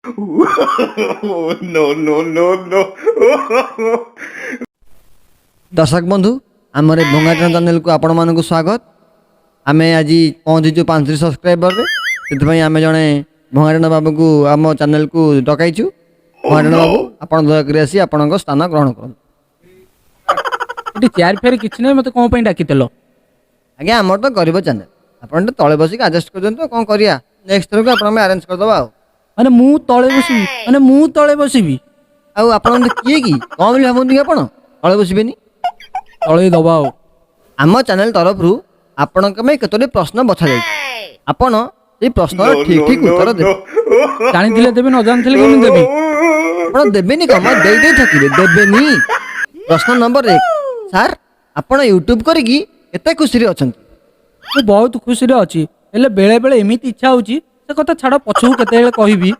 No, no, no, no. दर्शक बंधु आमर भंगाटन चैनल को आपण मानक स्वागत। आम आज पहुँचीचु 500 सब्सक्राइबर से आम जड़े भंगाटन बाबू को आम चैनल को डकईचु। भंगाटन बाबू आप दयाकोरी आसी आपण स्थान ग्रहण कर। चेयर फेयर किसी ना मत कौन डाकी आज्ञा आमर तो गरीब चैनल आप तले बसिक आडजस्ट कर दिखाँ कौन करा नेक्स्ट थर को आप आरेंज करदे। माने मु तले बसबी माने मु तले बसबी आप किए कि कौन बोली भावती आप तले बसबेनि तले दबा आम चैनल तरफ आपण कतोटी प्रश्न बछा जाए आपण ये प्रश्न ठीक ठीक उत्तर देवे। जानी देबे न जानी केमि देबी आप देवेनि कम दे थकिबे देवेनि। प्रश्न नंबर 1 सर आपण यूट्यूब करी एते खुशी अछंती। मु बहुत खुशी रे अछि हेले बेले बेले एमिति इच्छा होची से कथा छाड़ पछू केते कहबी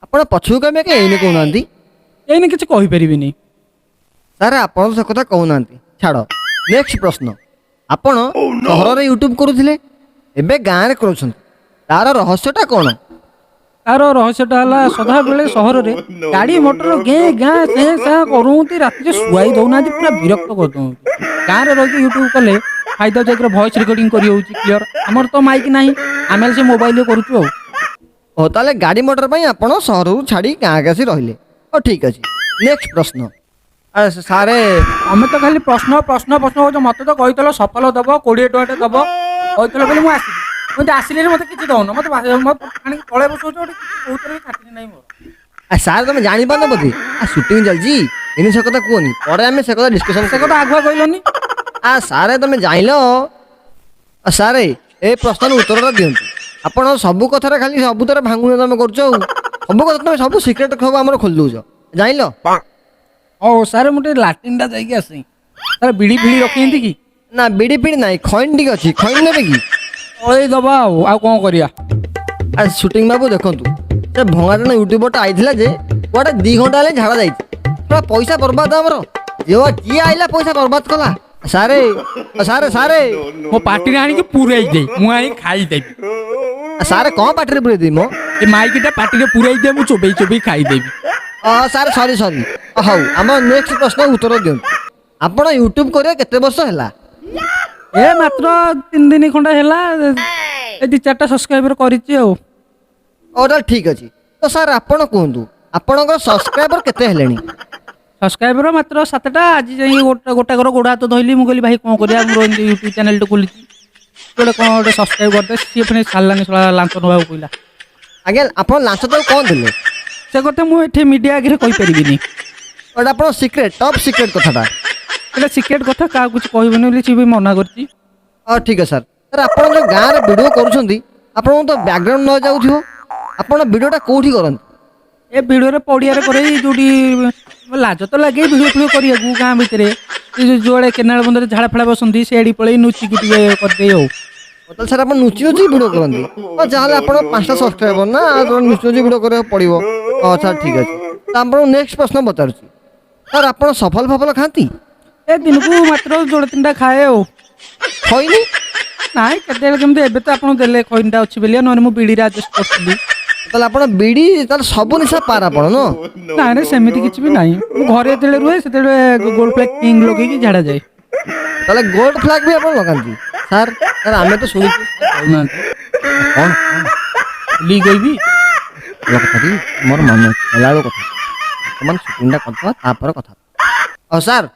आपण पछू कमे के एने कहउनांती एने किछ कहि परिबिनी सर आपण से कथा कहउनांती छाड़। नेक्स्ट प्रश्न आपण शहर रे यूट्यूब करूथिले एबे गां रे करूछंती तार रहस्यटा कोन? तार रहस्यटा हला सदा बेले शहर रे गाड़ी मोटर गे गां से सा करूंती रात रे सुआई दउना पूरा विरक्त कर दउ। गां रे रह के यूट्यूब कले फायदा जाकर वॉइस रिकॉर्डिंग करी होउची क्लियर हमर तो माइक नाही आमेल से मोबाइल करूछु। ओ ताले गाड़ी मोटर पई आपण शहर रु छाड़ी गां के आसी रहिले। ओ ठीक अछि। नेक्स्ट प्रश्न अरे सारे हमें तो खाली प्रश्न प्रश्न प्रश्न हो मत तो कहीतल सफल दब 20 टଙ୍କା दब कहीतल बोले मु आसी मते आसिले मते किछि दउन मते पानी तळे बसौ छ कोतरे खातिनी नाही मोर। सार तुम जानी पान बोधी शूटिंग चलजी इन से कथा कहनी पर आम से कथा डिस्कशन से कथा आगुआ कहलनी सारे तुम जान सारे ए प्रश्न उत्तर दिंतु आपण सबू कथार खाली सबुतर भांगुन तुम कर सब कथा तुम सब सिक्रेट सब आम खोल दौच जान ओ सारे मुझे लाट्रिन टा जाइए आसे सारे बिड़ी फिड़ी रखी कि ना बिड़ी फिड़ी ना खैन टी अच्छी खैन ने कि तले दबा कौन करिया शूटिंग बाबू देखु से भंगाटन यूट्यूबर आईला जे गोटे 2 घंटा हेल्ले झाड़ा जाए पैसा बर्बाद आमर जो किए आइला पैसा बर्बाद कला सारे सारे सारे मो पार्टी आनी के पूरा दे मु आई खाई देबी सारे कौन पार्टी पूरे दी मो ए माइकटा पार्टी रे पूरा दे मु चोबई चोबई खाई देबी। सारे सॉरी सॉरी हाउ आम नेक्स्ट प्रश्न उत्तर दिंतु आपण यूट्यूब करिया केते वर्ष हैला? ए मात्र 3 दिन खंडा हैला ए 2-4टा सब्सक्राइबर करिछि और ठीक अछि। तो सर आपण कहंतु आपणकर सब्सक्राइबर केते हेलेनी? सब्सक्राइबर मात्र 7टा आज जाई गोटा घर गोड़ा तो धइली मु कहली भाई कोन करिया मोर यूट्यूब चैनल तो खोली गोटे कोन गोटे सब्सक्राइब करदे सी फने सालानी सला लांच नवा कहला। आगे आपण लांच तो कोन दिले से कथा मु एठी मीडिया आगे कहि परिबिनी और आपण सीक्रेट टॉप सीक्रेट कथाटा एटा सीक्रेट कथा का कुछ कहबनी बोली सी भी मना करछि। ठीक है सर सर आपण जो गां रे वीडियो करूछंती आपण तो बैकग्राउंड न जाउथियो आपण वीडियोटा कोठी करन? ए वीडियो रे पडिया रे करे जोडी लाज तो लगे वीडियो वीडियो करिया गु गां भितरे जोड़े केनाल बंदरे झाड़ा फड़ा बसंती सेडी पळई नुची की टिके कर दे तो सर आपण नुची नुची वीडियो करंती जाले आपण 5टा सब्सक्राइबर ना तो नुची नुची वीडियो करे पड़िबो। अच्छा ठीक अछि। तो आपण नेक्स्ट प्रश्न बताउछि सर आपण सफल फफल खांती? ए दिन को मात्र जोड़े 3टा खाए खइनी नाइ केते केमते एबे तो आपण देले खइनटा अछि बेलिया न मु बीड़ी रे एडजस्ट करथली ताले आपण बीड़ी ताले सब निशा पार आपण नो ना रे सेमिति किछ भी नाही मु घरे तेले रुए सेते गोल्ड फ्लैग किंग लोगे की झाड़ा जाए ताले गोल्ड फ्लैग भी आपण लगांती सर सर हमें तो सुनी ना कौन ली गई भी कथा दी मोर मन लालो कथा मन शूटिंगटा करथवा तापर कथा। और सर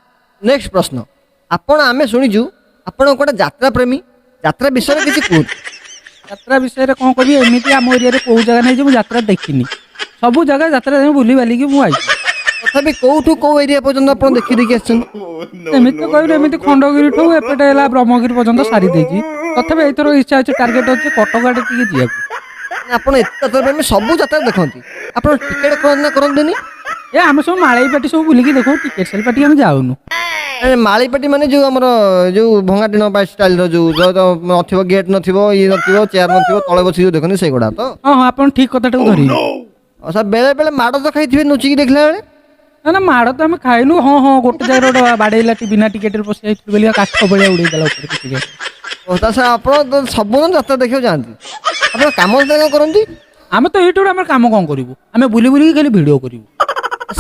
नेक्स्ट प्रश्न आपण आमे सुनिजु आपण कोटा यात्रा प्रेमी यात्रा विषय किछि कहू यात्रा विषय रे कोन कहबी एमिति हम एरिया रे को जगह नै जे मु यात्रा देखिनी सब जगह यात्रा रे बुली बाली की मु आई तथापि कोठू को एरिया पर्यंत आपण देखि देखि आछन एमिति तो कहबी एमिति खंडगिरी ठो एपटे हला ब्रह्मगिरी पर्यंत सारी देजी तथापि एथरो इच्छा अछि टार्गेट अछि कटकाटे टिके जिया आपण एत यात्रा में सब यात्रा देखंती आपण टिकट कोन करंतनी ए हम सब माळई पाटी सब बुली की देखो टिकट सेल पाटी हम जाउनु माळीपाटी माने जो हमर जो भंगाटिन बाय स्टाइल रो जो नथिबो गेट नथिबो ई नथिबो चेयर नथिबो तळे बसी जो देखनी से गोडा तो हां हां आपण ठीक कथाटा धरि सब बेले बेले माडो तो खाइथिबे नुची की देखला बेले ना ना माड़ तो आम खाइलु हाँ हाँ गोटे जगह गोटे बाड़ेला बिना टिकेट पशि जाइलु बोलिया काठ भलिया उड़े देला ऊपर टिकेट सब जात्रा देखा जाती आप कम करती ଆମେ ତ ଏଇଠି ଗୋଟେ ଆମର କାମ କ'ଣ କରିବୁ ଆମେ ବୁଲି ବୁଲିକି ଖାଲି ଭିଡ଼ିଓ କରିବୁ।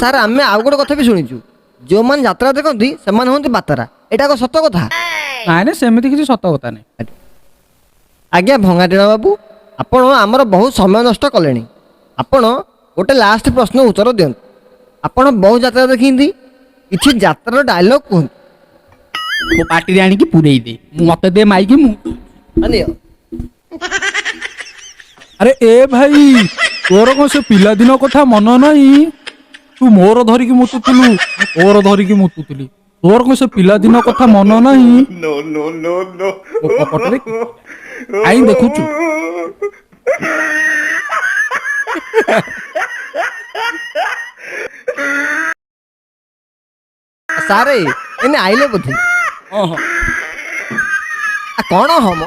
ସାର୍ ଆମେ ଆଉ ଗୋଟେ କଥା ବି ଶୁଣିଛୁ ଯେଉଁମାନେ ଯାତ୍ରା ଦେଖନ୍ତି ସେମାନେ ହୁଅନ୍ତି ବାତାରା, ଏଇଟା କ'ଣ ସତ କଥା? ନାଇଁ ନାଇଁ ସେମିତି କିଛି ସତ କଥା ନାହିଁ। ଆଜ୍ଞା ଭଙ୍ଗାଟିଣା ବାବୁ, ଆପଣ ଆମର ବହୁତ ସମୟ ନଷ୍ଟ କଲେଣି। ଆପଣ ଗୋଟେ ଲାଷ୍ଟ ପ୍ରଶ୍ନ ଉତ୍ତର ଦିଅନ୍ତୁ। ଆପଣ ବହୁତ ଯାତ୍ରା ଦେଖିଛନ୍ତି, କିଛି ଯାତ୍ରାର ଡାଇଲଗ୍ କୁହନ୍ତୁ। ମୋ ପାଟିରେ ଆଣିକି ପୁରେଇ ଦେ, ମତେ ଦେ ମାଇକି ମୁଁ। ନିଅ। ଆରେ ଏ ଭାଇ ତୋର କ'ଣ ସେ ପିଲାଦିନ କଥା ମନ ନାହିଁ? ତୁ ମୋର ଧରିକି ମୁତୁଥିଲୁ, ତୋର ଧରିକି ମୁତୁଥିଲି। ତୋର କ'ଣ ସେ ପିଲାଦିନ କଥା ମନ ନାହିଁ? No, no, no, no. ମୋ କପଟରେ ଆଇ ଦେଖୁଛୁ। ସାରେ ଏନେ ଆଇଲେ ବୋଧେ। ହଁ ହଁ କ'ଣ ହମ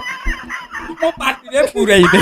ମୋ ପାଟିରେ ପୁରେଇ ଦେ।